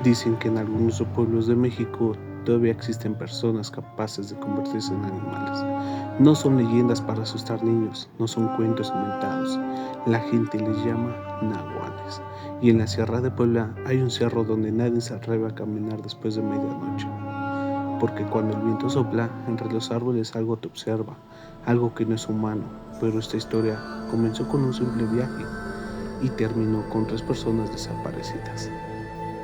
Dicen que en algunos pueblos de México todavía existen personas capaces de convertirse en animales. No son leyendas para asustar niños, no son cuentos inventados. La gente les llama nahuales. Y en la Sierra de Puebla hay un cerro donde nadie se atreve a caminar después de medianoche. Porque cuando el viento sopla, entre los árboles algo te observa, algo que no es humano. Pero esta historia comenzó con un simple viaje y terminó con 3 personas desaparecidas.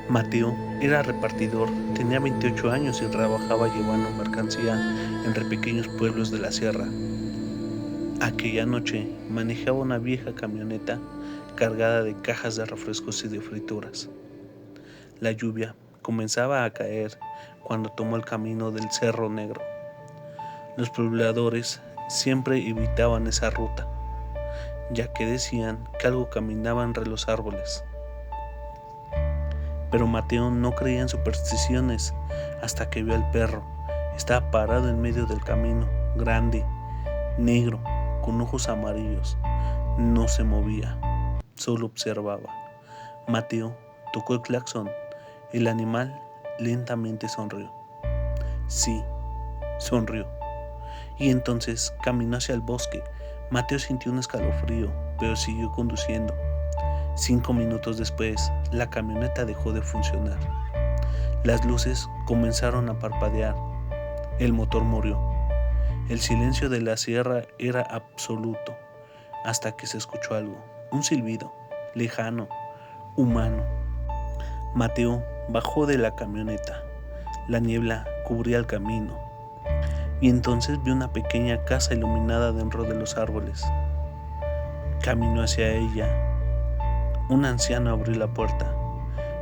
Mateo era repartidor, tenía 28 años y trabajaba llevando mercancía entre pequeños pueblos de la sierra. Aquella noche manejaba una vieja camioneta cargada de cajas de refrescos y de frituras. La lluvia comenzaba a caer cuando tomó el camino del Cerro Negro. Los pobladores siempre evitaban esa ruta, ya que decían que algo caminaba entre los árboles. Pero Mateo no creía en supersticiones hasta que vio al perro. Estaba parado en medio del camino, grande, negro, con ojos amarillos. No se movía, solo observaba. Mateo tocó el claxon. El animal lentamente sonrió. Sí, sonrió. Y entonces caminó hacia el bosque. Mateo sintió un escalofrío, pero siguió conduciendo. 5 minutos después, la camioneta dejó de funcionar. Las luces comenzaron a parpadear. El motor murió. El silencio de la sierra era absoluto, hasta que se escuchó algo, un silbido, lejano, humano. Mateo bajó de la camioneta. La niebla cubría el camino, y entonces vio una pequeña casa iluminada dentro de los árboles. Caminó hacia ella. Un anciano abrió la puerta.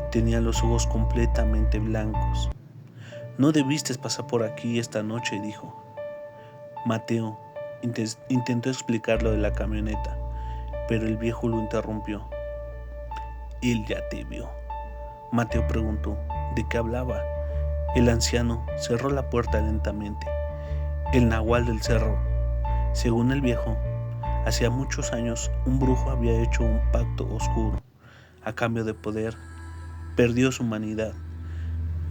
Tenía los ojos completamente blancos. No debiste pasar por aquí esta noche, dijo. Mateo intentó explicar lo de la camioneta, pero el viejo lo interrumpió. Él ya te vio. Mateo preguntó, ¿de qué hablaba? El anciano cerró la puerta lentamente. El nahual del cerro. Según el viejo, hacía muchos años un brujo había hecho un pacto oscuro. A cambio de poder, perdió su humanidad.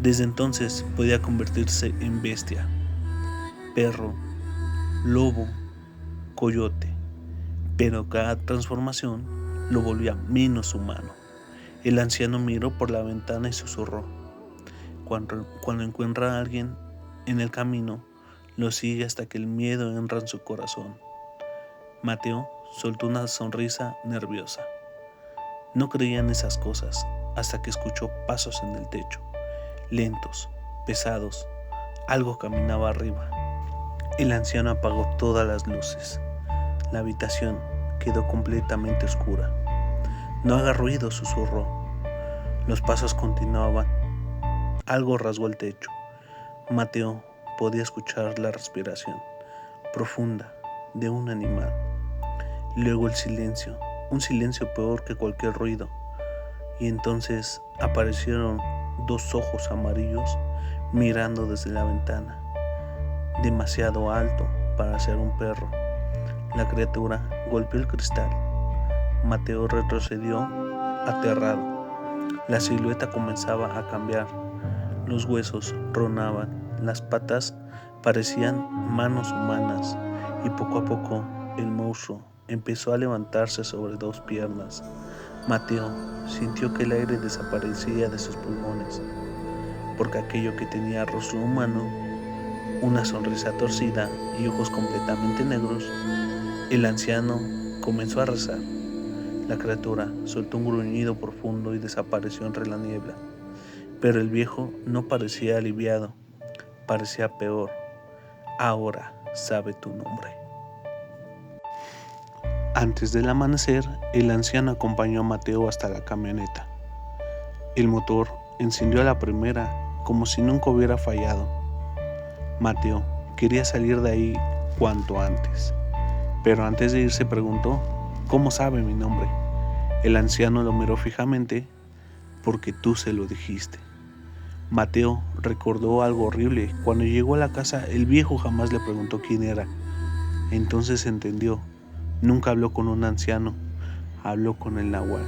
Desde entonces podía convertirse en bestia, perro, lobo, coyote, pero cada transformación lo volvía menos humano. El anciano miró por la ventana y susurró. Cuando encuentra a alguien en el camino, lo sigue hasta que el miedo entra en su corazón. Mateo soltó una sonrisa nerviosa. No creía en esas cosas hasta que escuchó pasos en el techo, lentos, pesados. Algo caminaba arriba. El anciano apagó todas las luces. La habitación quedó completamente oscura. No haga ruido, susurró. Los pasos continuaban. Algo rasgó el techo. Mateo podía escuchar la respiración profunda de un animal. Luego el silencio, un silencio peor que cualquier ruido. Y entonces aparecieron 2 ojos amarillos mirando desde la ventana, demasiado alto para ser un perro. La criatura golpeó el cristal. Mateo retrocedió aterrado. La silueta comenzaba a cambiar. Los huesos tronaban, las patas parecían manos humanas y poco a poco el monstruo empezó a levantarse sobre 2 piernas. Mateo sintió que el aire desaparecía de sus pulmones, porque aquello que tenía rostro humano, una sonrisa torcida y ojos completamente negros, el anciano comenzó a rezar. La criatura soltó un gruñido profundo y desapareció entre la niebla. Pero el viejo no parecía aliviado, parecía peor. Ahora sabe tu nombre. Antes del amanecer, el anciano acompañó a Mateo hasta la camioneta. El motor encendió a la primera, como si nunca hubiera fallado. Mateo quería salir de ahí cuanto antes, pero antes de irse preguntó, ¿cómo sabe mi nombre? El anciano lo miró fijamente, porque tú se lo dijiste. Mateo recordó algo horrible. Cuando llegó a la casa, el viejo jamás le preguntó quién era. Entonces entendió. Nunca habló con un anciano, habló con el nahual.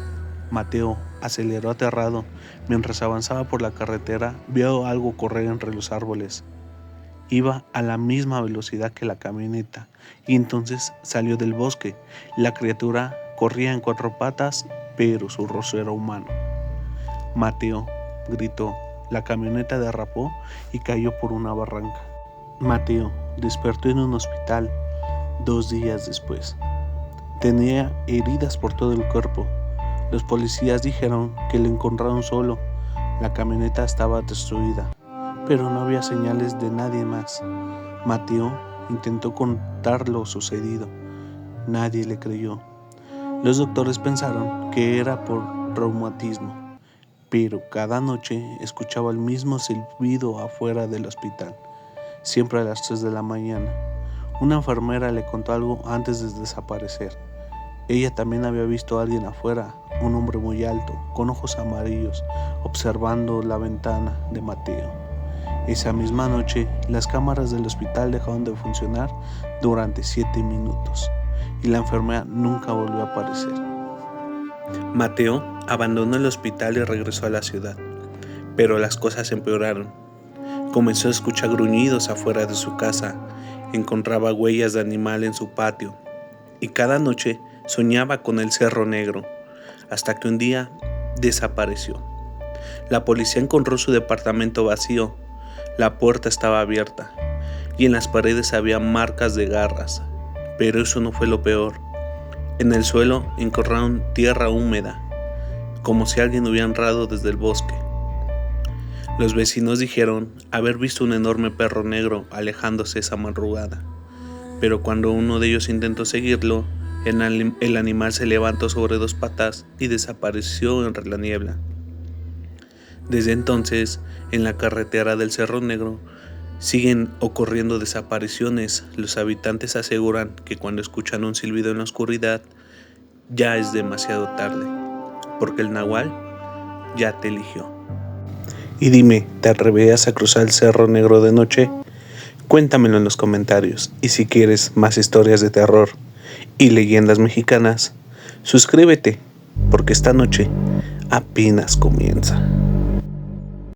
Mateo aceleró aterrado. Mientras avanzaba por la carretera, vio algo correr entre los árboles. Iba a la misma velocidad que la camioneta, y entonces salió del bosque. La criatura corría en 4 patas, pero su rostro era humano. Mateo, gritó. La camioneta derrapó y cayó por una barranca. Mateo despertó en un hospital 2 días después. Tenía heridas por todo el cuerpo. Los policías dijeron que lo encontraron solo. La camioneta estaba destruida, pero no había señales de nadie más. Mateo intentó contar lo sucedido. Nadie le creyó. Los doctores pensaron que era por reumatismo, pero cada noche escuchaba el mismo silbido afuera del hospital, siempre a las 3 de la mañana. Una enfermera le contó algo antes de desaparecer. Ella también había visto a alguien afuera, un hombre muy alto, con ojos amarillos, observando la ventana de Mateo. Esa misma noche, las cámaras del hospital dejaron de funcionar durante 7 minutos y la enfermera nunca volvió a aparecer. Mateo abandonó el hospital y regresó a la ciudad, pero las cosas empeoraron. Comenzó a escuchar gruñidos afuera de su casa, encontraba huellas de animal en su patio y cada noche soñaba con el Cerro Negro, hasta que un día desapareció. La policía encontró su departamento vacío, la puerta estaba abierta y en las paredes había marcas de garras, pero eso no fue lo peor. En el suelo encontraron tierra húmeda, como si alguien hubiera entrado desde el bosque. Los vecinos dijeron haber visto un enorme perro negro alejándose esa madrugada, pero cuando uno de ellos intentó seguirlo, el animal se levantó sobre 2 patas y desapareció entre la niebla. Desde entonces, en la carretera del Cerro Negro, siguen ocurriendo desapariciones. Los habitantes aseguran que cuando escuchan un silbido en la oscuridad, ya es demasiado tarde, porque el nahual ya te eligió. Y dime, ¿te atreverías a cruzar el Cerro Negro de noche? Cuéntamelo en los comentarios. Y si quieres más historias de terror y leyendas mexicanas, suscríbete, porque esta noche apenas comienza.